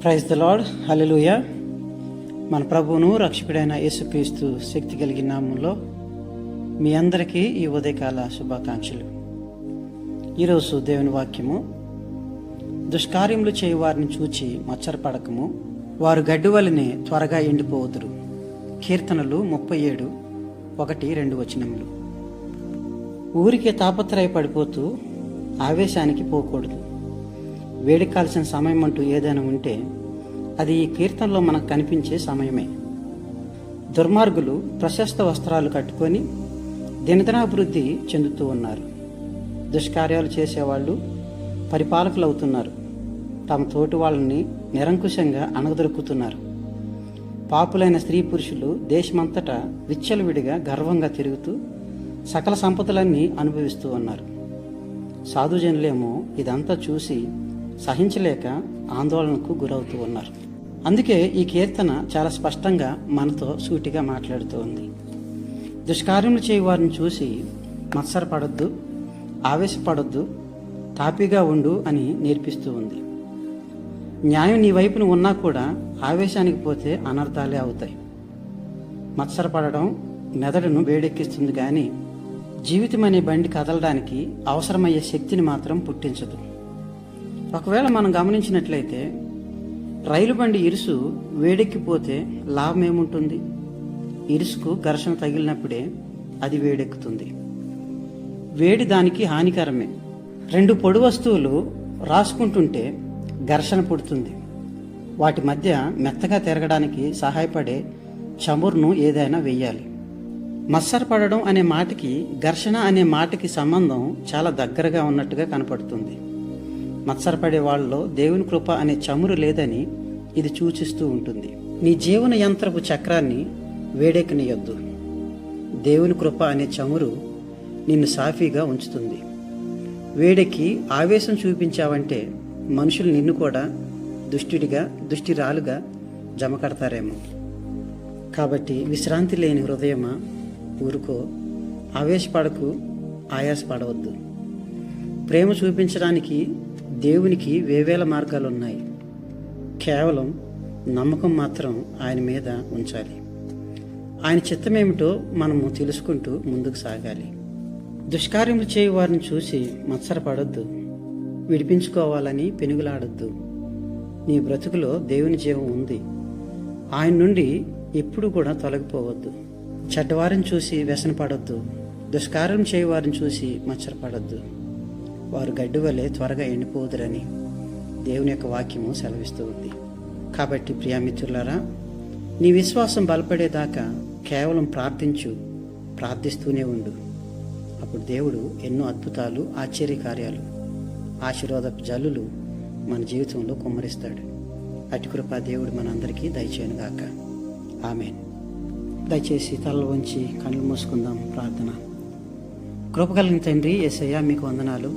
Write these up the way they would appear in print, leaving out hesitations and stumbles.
Praise the lord. హల్లెలూయా. మన ప్రభువును రక్షకుడైన యేసుక్రీస్తు శక్తి కలిగిన నామంలో మీ అందరికీ ఈ ఉదయకాల శుభాకాంక్షలు. ఈరోజు దేవుని వాక్యము, దుష్కార్యములు చేయు వారిని చూచి మచ్చరపడకము, వారు గడ్డి వలెనే త్వరగా ఎండిపోవుదురు. కీర్తనలు 37:1-2 వచనములు. ఊరికే తాపత్రయపడిపోతూ ఆవేశానికి పోకూడదు. వేడికాల్సిన సమయం అంటూ ఏదైనా ఉంటే అది ఈ కీర్తనలో మనకు కనిపించే సమయమే. దుర్మార్గులు ప్రశస్త వస్త్రాలు కట్టుకొని దినదినాభివృద్ధి చెందుతూ ఉన్నారు. దుష్కార్యాలు చేసేవాళ్ళు పరిపాలకులు అవుతున్నారు. తమ తోటి వాళ్ళని నిరంకుశంగా అణగదొరుకుతున్నారు. పాపులైన స్త్రీ పురుషులు దేశమంతటా విచ్చలవిడిగా గర్వంగా తిరుగుతూ సకల సంపదలన్నీ అనుభవిస్తూ ఉన్నారు. సాధుజనులేమో ఇదంతా చూసి సహించలేక ఆందోళనకు గురవుతూ ఉన్నారు. అందుకే ఈ కీర్తన చాలా స్పష్టంగా మనతో సూటిగా మాట్లాడుతూ ఉంది. దుష్కార్యములు చేయు వారిని చూసి మత్సరపడొద్దు, ఆవేశపడొద్దు, తాపిగా ఉండు అని నేర్పిస్తూ ఉంది. న్యాయం నీ వైపున ఉన్నా కూడా ఆవేశానికి పోతే అనర్థాలే అవుతాయి. మత్సరపడడం మెదడును వేడెక్కిస్తుంది కానీ జీవితం అనే బండి కదలడానికి అవసరమయ్యే శక్తిని మాత్రం పుట్టించదు. ఒకవేళ మనం గమనించినట్లయితే రైలు బండి ఇరుసు వేడెక్కిపోతే లాభం ఏముంటుంది? ఇరుసుకు ఘర్షణ తగిలినప్పుడే అది వేడెక్కుతుంది. వేడి దానికి హానికరమే. రెండు పొడి వస్తువులు రాసుకుంటుంటే ఘర్షణ పుడుతుంది. వాటి మధ్య మెత్తగా తిరగడానికి సహాయపడే చమురును ఏదైనా వెయ్యాలి. మత్సరపడడం అనే మాటకి ఘర్షణ అనే మాటకి సంబంధం చాలా దగ్గరగా ఉన్నట్టుగా కనపడుతుంది. మత్సరపడే వాళ్ళలో దేవుని కృప అనే చమురు లేదని ఇది సూచిస్తూ ఉంటుంది. నీ జీవన యంత్రపు చక్రాన్ని వేడెక్కనియొద్దు. దేవుని కృప అనే చమురు నిన్ను సాఫీగా ఉంచుతుంది. వేడెక్కి ఆవేశం చూపించావంటే మనుషులు నిన్ను కూడా దుష్టుడిగా, దుష్టిరాలుగా జమ కడతారేమో. కాబట్టి విశ్రాంతి లేని హృదయమా, ఊరుకో, ఆవేశపడకు, ఆయాసపడవద్దు. ప్రేమ చూపించడానికి దేవునికి వేవేల మార్గాలున్నాయి. కేవలం నమ్మకం మాత్రం ఆయన మీద ఉంచాలి. ఆయన చిత్తమేమిటో మనము తెలుసుకుంటూ ముందుకు సాగాలి. దుష్కార్యములు చేయు వారిని చూసి మత్సరపడొద్దు. విడిపించుకోవాలని పెనుగులాడొద్దు. నీ బ్రతుకులో దేవుని జీవం ఉంది. ఆయన నుండి ఎప్పుడు కూడా తొలగిపోవద్దు. చెడ్డవారిని చూసి వ్యసనపడొద్దు. దుష్కార్యం చేయు వారిని చూసి మత్సరపడొద్దు. వారు గడ్డి వలె త్వరగా ఎండిపోదురని దేవుని యొక్క వాక్యము సెలవిస్తూ ఉంది. కాబట్టి ప్రియమిత్రులారా, నీ విశ్వాసం బలపడేదాకా కేవలం ప్రార్థిస్తూనే ఉండు. అప్పుడు దేవుడు ఎన్నో అద్భుతాలు, ఆశ్చర్యకార్యాలు, ఆశీర్వాదపు జల్లులు మన జీవితంలో కుమ్మరిస్తాడు. అటు కృప దేవుడు మనందరికీ దయచేయనుగాక. ఆమేన్. దయచేసి తలలు వంచి కళ్ళు మూసుకుందాం. ప్రార్థన. కృపగలిగిన తండ్రి యేసయ్యా, మీకు వందనాలు.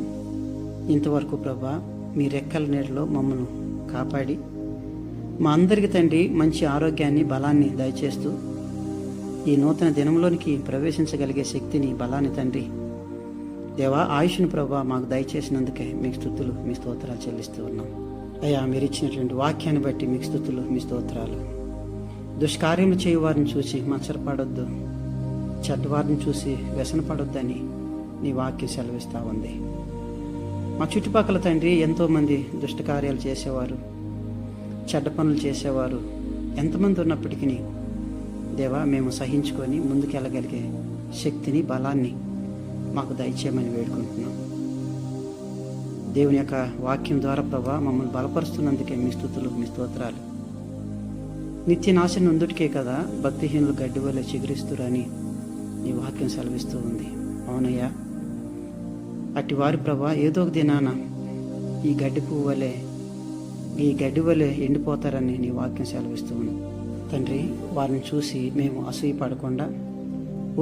ఇంతవరకు ప్రభా, మీ రెక్కల నీడలో మమ్మల్ని కాపాడి మా అందరికీ తండ్రి మంచి ఆరోగ్యాన్ని, బలాన్ని దయచేస్తూ ఈ నూతన దినంలోనికి ప్రవేశించగలిగే శక్తిని, బలాన్ని తండ్రి దేవా, ఆయుష్ను ప్రభా మాకు దయచేసినందుకే మీకు స్తుతులు, మీ స్తోత్రాలు చెల్లిస్తూ ఉన్నాం. అయ్యా, మీరు ఇచ్చినటువంటి వాక్యాన్ని బట్టి మీకు స్తుతులు, మీ స్తోత్రాలు. దుష్కార్యము చేయు వారిని చూసి మత్సరపడొద్దు, చెడ్డవారిని చూసి వ్యసనపడొద్దని నీ వాక్యం సెలవిస్తూ ఉంది. మా చుట్టుపక్కల తండ్రి ఎంతోమంది దుష్టకార్యాలు చేసేవారు, చెడ్డ పనులు చేసేవారు ఎంతమంది ఉన్నప్పటికీ దేవా, మేము సహించుకొని ముందుకెళ్ళగలిగే శక్తిని, బలాన్ని మాకు దయచేయమని వేడుకుంటున్నాం. దేవుని యొక్క వాక్యం ద్వారా ప్రభా మమ్మల్ని బలపరుస్తున్నందుకే మీ స్తుతులు, మీ స్తోత్రాలు. నిత్య నాశనం నుందుటికే కదా భక్తిహీనులు గడ్డి వలె చిగురిస్తురని నీ వాక్యం సెలవిస్తూ ఉంది. అవునయ్యా, అట్టి వారి ప్రభా ఏదో ఒక దినాన ఈ గడ్డి పువ్వు వలె, ఈ గడ్డి వలె ఎండిపోతారని నీ వాక్యం సెలవిస్తూ ఉంది. తండ్రి, వారిని చూసి మేము అసూయపడకుండా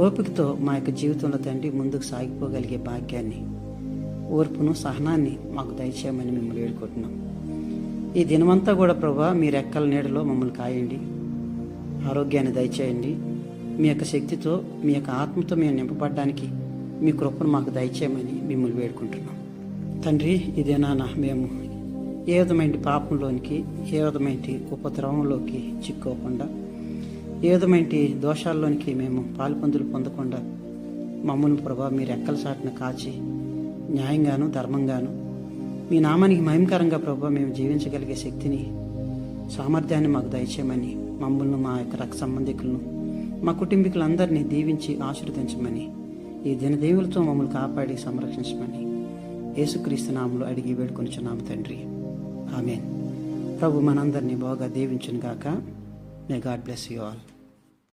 ఓపికతో మా యొక్క జీవితంలో తండ్రి ముందుకు సాగిపోగలిగే భాగ్యాన్ని, ఓర్పును, సహనాన్ని మాకు దయచేయమని మిమ్మల్ని వేడుకుంటున్నాం. ఈ దినమంతా కూడా ప్రభా మీ రెక్కల నీడలో మమ్మల్ని కాయండి, ఆరోగ్యాన్ని దయచేయండి. మీ యొక్క శక్తితో, మీ యొక్క ఆత్మతో మేము నింపబడడానికి మీ కృపను మాకు దయచేయమని మిమ్మల్ని వేడుకుంటున్నాం. తండ్రి, ఇదేనా మేము ఏ విధమైన పాపంలోనికి, ఏ విధమైన ఉపద్రవంలోకి చిక్కోకుండా, ఏ విధమైన దోషాల్లోనికి మేము పాలుపందులు పొందకుండా మమ్మల్ని ప్రభా మీరు ఎక్కల చాటున కాచి న్యాయంగాను ధర్మంగాను మీ నామానికి మహిమకరంగా ప్రభా మేము జీవించగలిగే శక్తిని, సామర్థ్యాన్ని మాకు దయచేయమని, మమ్మల్ని మా యొక్క రక్త సంబంధికులను, మా కుటుంబీకులందరినీ దీవించి ఆశీర్వదించమని, ఈ దినదేవులతో మమ్మల్ని కాపాడి సంరక్షించమని యేసుక్రీస్తు నామములో అడిగి వేడుకొనిచున్నాము తండ్రి. ఆమేన్. ప్రభు మనందరినీ బాగా దీవించును గాక. May God bless you all.